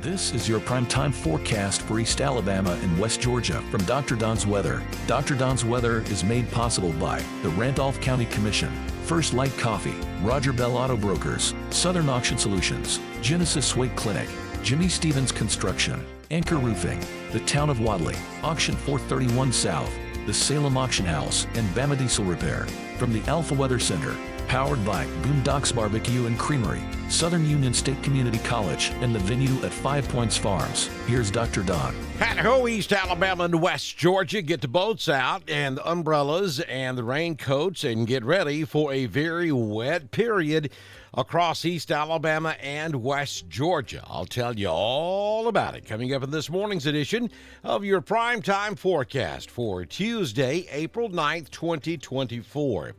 This is your primetime forecast for East Alabama and West Georgia from Dr. Don's Weather. Dr. Don's Weather is made possible by the Randolph County Commission, First Light Coffee, Roger Bell Auto Brokers, Southern Auction Solutions, Genesis Wake Clinic, Jimmy Stevens Construction, Anchor Roofing, the Town of Wadley, Auction 431 South, the Salem Auction House, and Bama Diesel Repair. From the Alpha Weather Center, powered by Boondocks Barbecue and Creamery, Southern Union State Community College, and the venue at 5 Points Farms. Here's Dr. Don. Hi-ho, East Alabama and West Georgia. Get the boats out and the umbrellas and the raincoats and get ready for a very wet period across East Alabama and West Georgia. I'll tell you all about it coming up in this morning's edition of your primetime forecast for Tuesday, April 9th, 2024.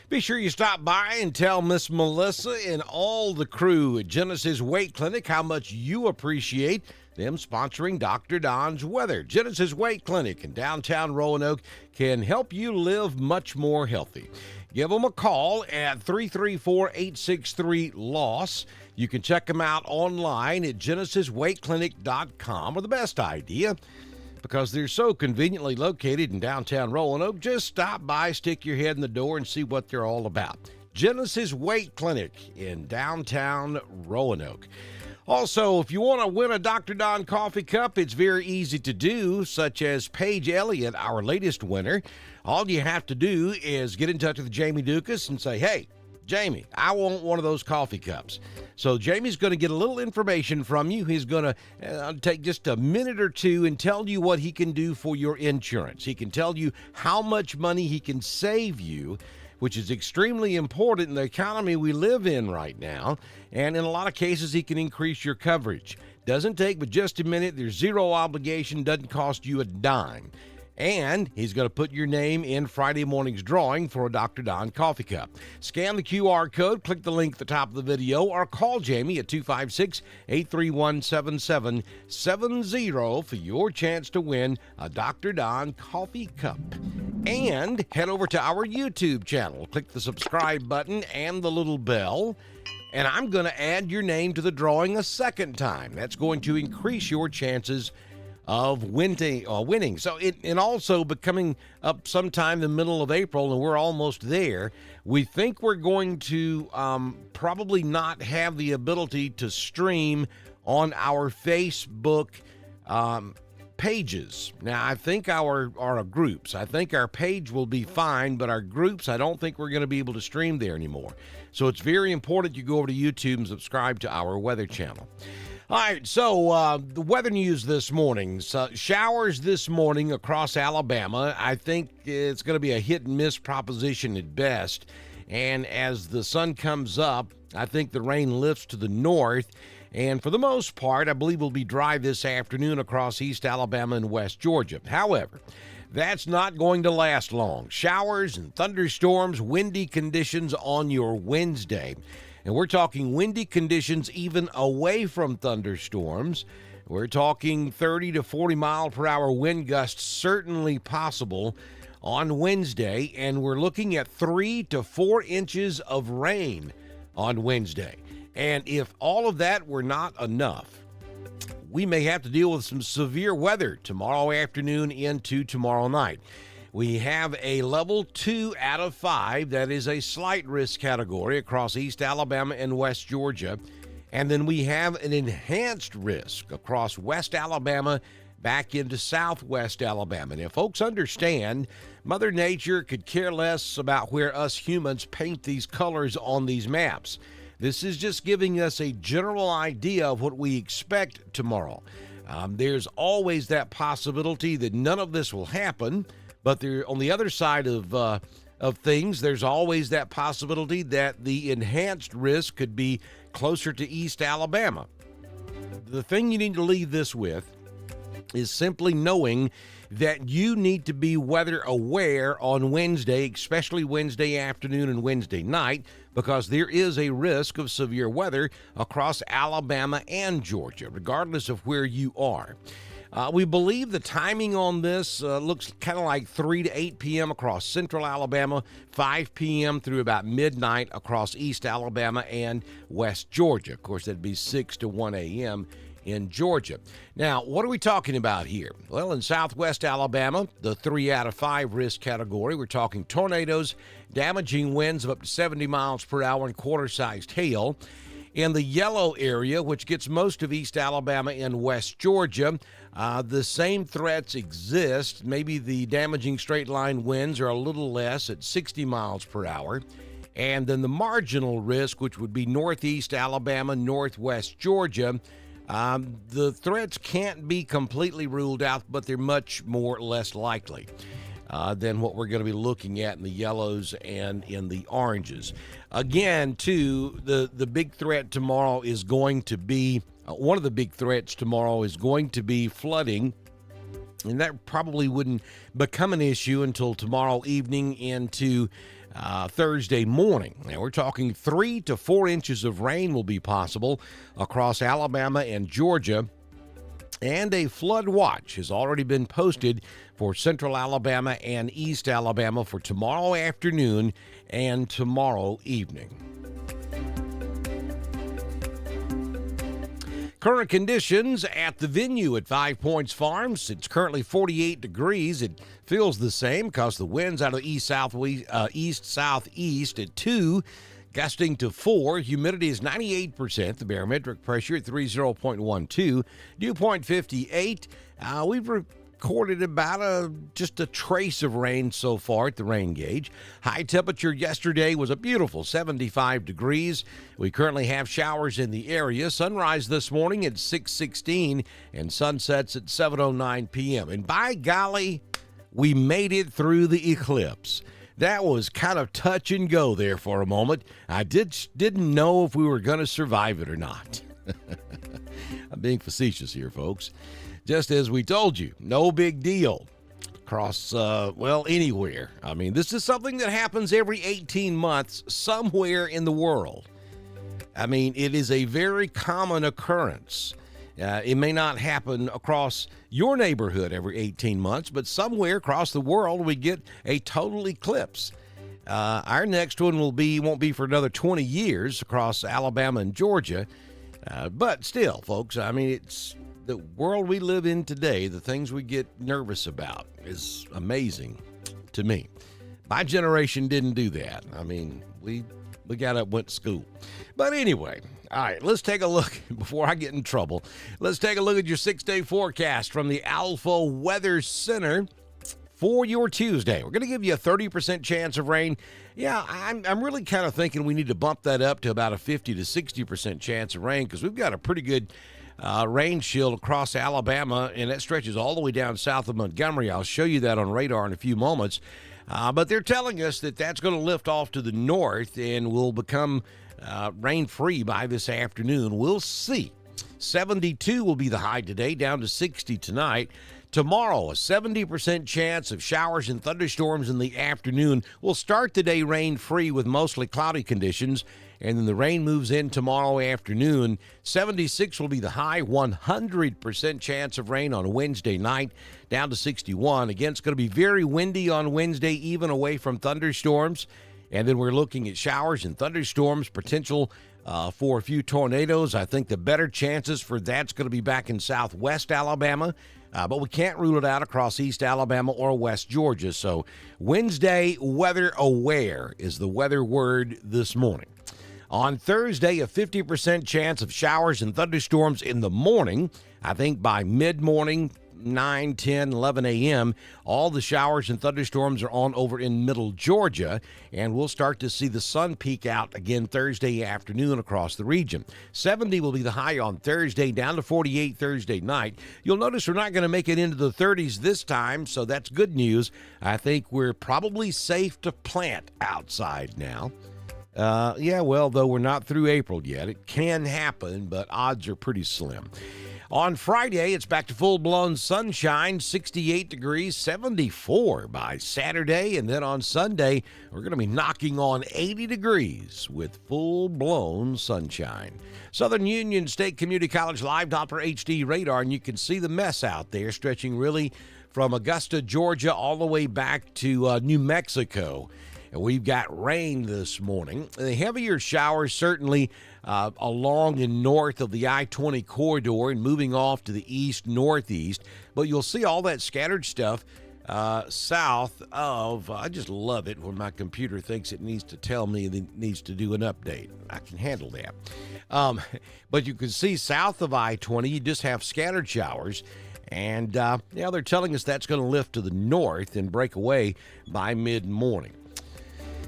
Be sure you stop by and tell Miss Melissa and all the crew at Genesis Weight Clinic how much you appreciate them sponsoring Dr. Don's Weather. Genesis Weight Clinic in downtown Roanoke can help you live much more healthy. Give them a call at 334-863-LOSS. You can check them out online at genesisweightclinic.com. Or the best idea, because they're so conveniently located in downtown Roanoke, just stop by, stick your head in the door, and see what they're all about. Genesis Weight Clinic in downtown Roanoke. Also, if you want to win a Dr. Don coffee cup, it's very easy to do, such as Paige Elliott, our latest winner. All you have to do is get in touch with Jamie Dukas and say, hey, Jamie, I want one of those coffee cups. So Jamie's going to get a little information from you. He's going to take just a minute or two and tell you what he can do for your insurance. He can tell you how much money he can save you, which is extremely important in the economy we live in right now. And in a lot of cases, he can increase your coverage. Doesn't take but just a minute. There's zero obligation, doesn't cost you a dime. And he's going to put your name in Friday morning's drawing for a Dr. Don coffee cup. Scan the QR code, click the link at the top of the video, or call Jamie at 256-831-7770 for your chance to win a Dr. Don coffee cup. And head over to our YouTube channel. Click the subscribe button and the little bell. And I'm going to add your name to the drawing a second time. That's going to increase your chances of winning. So and also becoming up sometime in the middle of April, and we're almost there. We think we're going to probably not have the ability to stream on our Facebook pages. Now, I think our groups, I think our page will be fine, but our groups, I don't think we're going to be able to stream there anymore. So it's very important you go over to YouTube and subscribe to our weather channel. All right, so the weather news this morning. So showers this morning across Alabama. I think it's going to be a hit and miss proposition at best. And as the sun comes up, I think the rain lifts to the north. And for the most part, I believe it'll be dry this afternoon across East Alabama and West Georgia. However, that's not going to last long. Showers and thunderstorms, windy conditions on your Wednesday. And we're talking windy conditions even away from thunderstorms. We're talking 30 to 40 mile per hour wind gusts certainly possible on Wednesday. And we're looking at 3 to 4 inches of rain on Wednesday. And if all of that were not enough, we may have to deal with some severe weather tomorrow afternoon into tomorrow night. We have a level 2 out of 5. That is a slight risk category across East Alabama and West Georgia. And then we have an enhanced risk across West Alabama back into Southwest Alabama. And if folks understand, Mother Nature could care less about where us humans paint these colors on these maps. This is just giving us a general idea of what we expect tomorrow. There's always that possibility that none of this will happen. But there, on the other side of things, there's always that possibility that the enhanced risk could be closer to East Alabama. The thing you need to leave this with is simply knowing that you need to be weather aware on Wednesday, especially Wednesday afternoon and Wednesday night, because there is a risk of severe weather across Alabama and Georgia, regardless of where you are. We believe the timing on this looks kind of like 3 to 8 p.m. across central Alabama, 5 p.m. through about midnight across East Alabama and West Georgia. Of course, that'd be 6 to 1 a.m. in Georgia. Now, what are we talking about here? Well, in southwest Alabama, the 3 out of 5 risk category, we're talking tornadoes, damaging winds of up to 70 miles per hour, and quarter-sized hail. In the yellow area, which gets most of East Alabama and West Georgia, the same threats exist. Maybe the damaging straight-line winds are a little less at 60 miles per hour. And then the marginal risk, which would be northeast Alabama, northwest Georgia, the threats can't be completely ruled out, but they're much more less likely than what we're going to be looking at in the yellows and in the oranges. Again, too, the big threat tomorrow is going to be, one of the big threats tomorrow is going to be flooding. And that probably wouldn't become an issue until tomorrow evening into Thursday morning. Now, we're talking 3 to 4 inches of rain will be possible across Alabama and Georgia. And a flood watch has already been posted for central Alabama and east Alabama for tomorrow afternoon and tomorrow evening. Current conditions at the venue at 5 Points Farms. It's currently 48 degrees. It feels the same because the winds out of the east-southeast at 2, gusting to 4. Humidity is 98%. The barometric pressure at 30.12. Dew point 58. We've recorded about just a trace of rain so far at the rain gauge. High temperature yesterday was a beautiful 75 degrees. We currently have showers in the area. Sunrise this morning at 6:16 and sunsets at 7:09 p.m. And by golly, we made it through the eclipse. That was kind of touch and go there for a moment. I didn't know if we were going to survive it or not. I'm being facetious here, folks. Just as we told you, no big deal across, anywhere. I mean, this is something that happens every 18 months somewhere in the world. I mean, it is a very common occurrence. It may not happen across your neighborhood every 18 months, but somewhere across the world we get a total eclipse. Our next one won't be for another 20 years across Alabama and Georgia. But still, folks, I mean, it's the world we live in today. The things we get nervous about is amazing to me. My generation didn't do that. I mean, we got up, went to school. But anyway, all right, let's take a look before I get in trouble. Let's take a look at your 6-day forecast from the Alpha Weather Center for your Tuesday. We're going to give you a 30% chance of rain. Yeah, I'm really kind of thinking we need to bump that up to about a 50 to 60% chance of rain because we've got a pretty good rain shield across Alabama, and that stretches all the way down south of Montgomery. I'll show you that on radar in a few moments. But they're telling us that that's going to lift off to the north and will become rain-free by this afternoon. We'll see. 72 will be the high today, down to 60 tonight. Tomorrow, a 70% chance of showers and thunderstorms in the afternoon. We'll start the day rain-free with mostly cloudy conditions, and then the rain moves in tomorrow afternoon. 76 will be the high, 100% chance of rain on Wednesday night, down to 61. Again, it's going to be very windy on Wednesday, even away from thunderstorms. And then we're looking at showers and thunderstorms, potential for a few tornadoes. I think the better chances for that's going to be back in southwest Alabama. But we can't rule it out across East Alabama or West Georgia. So Wednesday, weather aware is the weather word this morning. On Thursday, a 50% chance of showers and thunderstorms in the morning. I think by mid-morning, 9, 10, 11 a.m., all the showers and thunderstorms are on over in middle Georgia, and we'll start to see the sun peek out again Thursday afternoon across the region. 70 will be the high on Thursday, down to 48 Thursday night. You'll notice we're not going to make it into the 30s this time, so that's good news. I think we're probably safe to plant outside now. Though we're not through April yet. It can happen, but odds are pretty slim. On Friday, it's back to full-blown sunshine, 68 degrees, 74 by Saturday. And then on Sunday, we're going to be knocking on 80 degrees with full-blown sunshine. Southern Union State Community College Live Doppler HD radar, and you can see the mess out there stretching really from Augusta, Georgia, all the way back to New Mexico. and we've got rain this morning. The heavier showers certainly along and north of the I-20 corridor and moving off to the east-northeast, but you'll see all that scattered stuff south of, I just love it when my computer thinks it needs to tell me that it needs to do an update. I can handle that. But you can see south of I-20, you just have scattered showers. And they're telling us that's going to lift to the north and break away by mid-morning.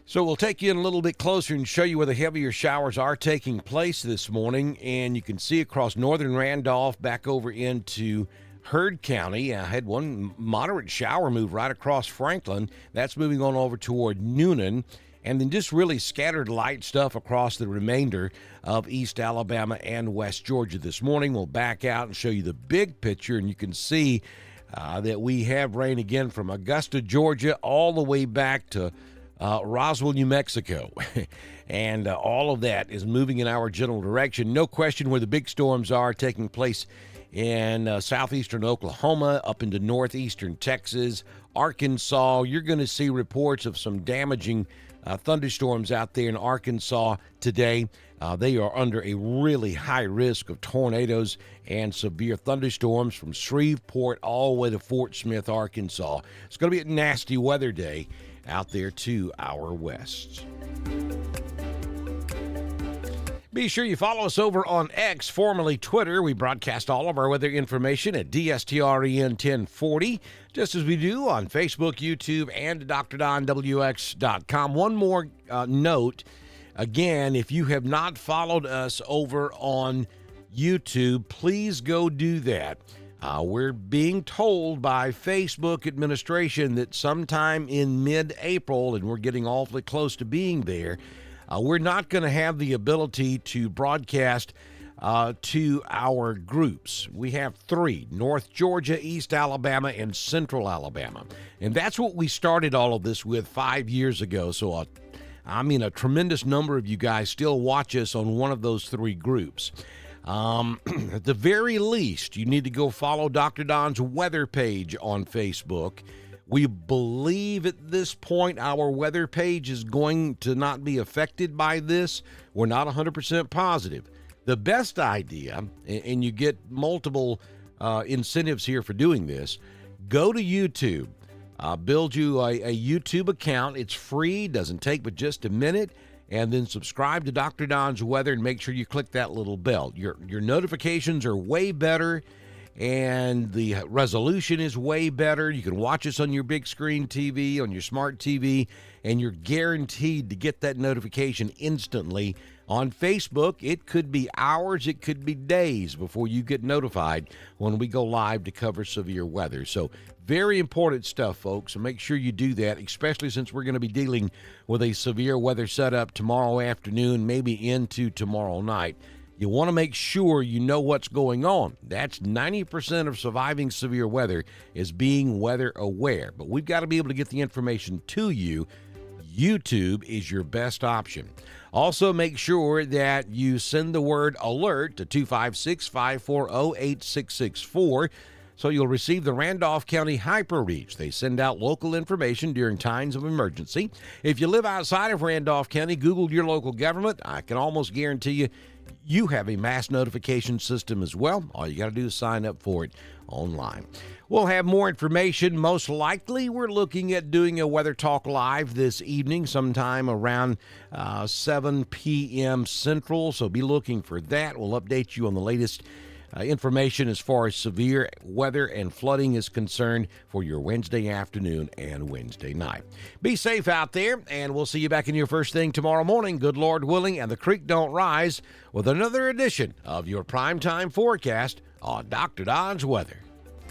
So we'll take you in a little bit closer and show you where the heavier showers are taking place this morning. And you can see across northern Randolph back over into Heard County. I had one moderate shower move right across Franklin. That's moving on over toward Newnan. And then just really scattered light stuff across the remainder of East Alabama and West Georgia this morning. We'll back out and show you the big picture, and you can see that we have rain again from Augusta, Georgia, all the way back to Roswell, New Mexico. And all of that is moving in our general direction. No question where the big storms are taking place in southeastern Oklahoma, up into northeastern Texas, Arkansas. You're going to see reports of some damaging thunderstorms out there in Arkansas today. They are under a really high risk of tornadoes and severe thunderstorms from Shreveport all the way to Fort Smith, Arkansas. It's going to be a nasty weather day out there to our west. Be sure you follow us over on X, formerly Twitter. We broadcast all of our weather information at DSTREN 1040, just as we do on Facebook, YouTube, and DrDonWX.com. One more note. Again, if you have not followed us over on YouTube, please go do that. We're being told by Facebook administration that sometime in mid-April, and we're getting awfully close to being there, we're not going to have the ability to broadcast to our groups. We have 3, North Georgia, East Alabama, and Central Alabama. And that's what we started all of this with 5 years ago. So, a tremendous number of you guys still watch us on one of those 3 groups. At the very least, you need to go follow Dr. Don's weather page on Facebook. We believe at this point our weather page is going to not be affected by this. We're not 100% positive. The best idea, and you get multiple incentives here for doing this, go to YouTube. Build you a YouTube account. It's free, doesn't take but just a minute, and then subscribe to Dr. Don's Weather and make sure you click that little bell. Your notifications are way better, and the resolution is way better. You can watch us on your big screen TV, on your smart TV, and you're guaranteed to get that notification instantly. On Facebook, it could be hours, it could be days before you get notified when we go live to cover severe weather. So very important stuff, folks, and make sure you do that, especially since we're going to be dealing with a severe weather setup tomorrow afternoon, maybe into tomorrow night. You want to make sure you know what's going on. That's 90% of surviving severe weather is being weather aware. But we've got to be able to get the information to you. YouTube is your best option. Also, make sure that you send the word alert to 256-540-8664 so you'll receive the Randolph County Hyper Reach. They send out local information during times of emergency. If you live outside of Randolph County, Google your local government. I can almost guarantee you have a mass notification system as well. All you got to do is sign up for it online. We'll have more information. Most likely, we're looking at doing a Weather Talk Live this evening, sometime around 7 p.m. Central, so be looking for that. We'll update you on the latest information as far as severe weather and flooding is concerned for your Wednesday afternoon and Wednesday night. Be safe out there, and we'll see you back in your first thing tomorrow morning, good Lord willing, and the creek don't rise, with another edition of your primetime forecast on Dr. Don's Weather.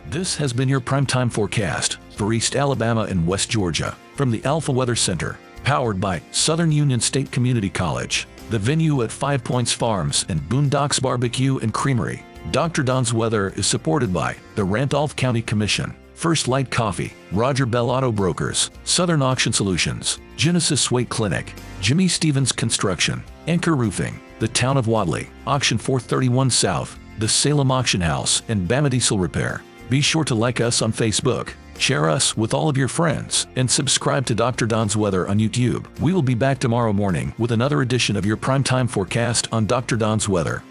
This has been your primetime forecast for East Alabama and West Georgia from the Alpha Weather Center, powered by Southern Union State Community College, the venue at 5 Points Farms and Boondocks Barbecue and Creamery. Dr. Don's Weather is supported by the Randolph County Commission, First Light Coffee, Roger Bell Auto Brokers, Southern Auction Solutions, Genesis Weight Clinic, Jimmy Stevens Construction, Anchor Roofing, the Town of Wadley, Auction 431 South, the Salem Auction House, and Bama Diesel Repair. Be sure to like us on Facebook. Share us with all of your friends and subscribe to Dr. Don's Weather on YouTube. We will be back tomorrow morning with another edition of your primetime forecast on Dr. Don's Weather.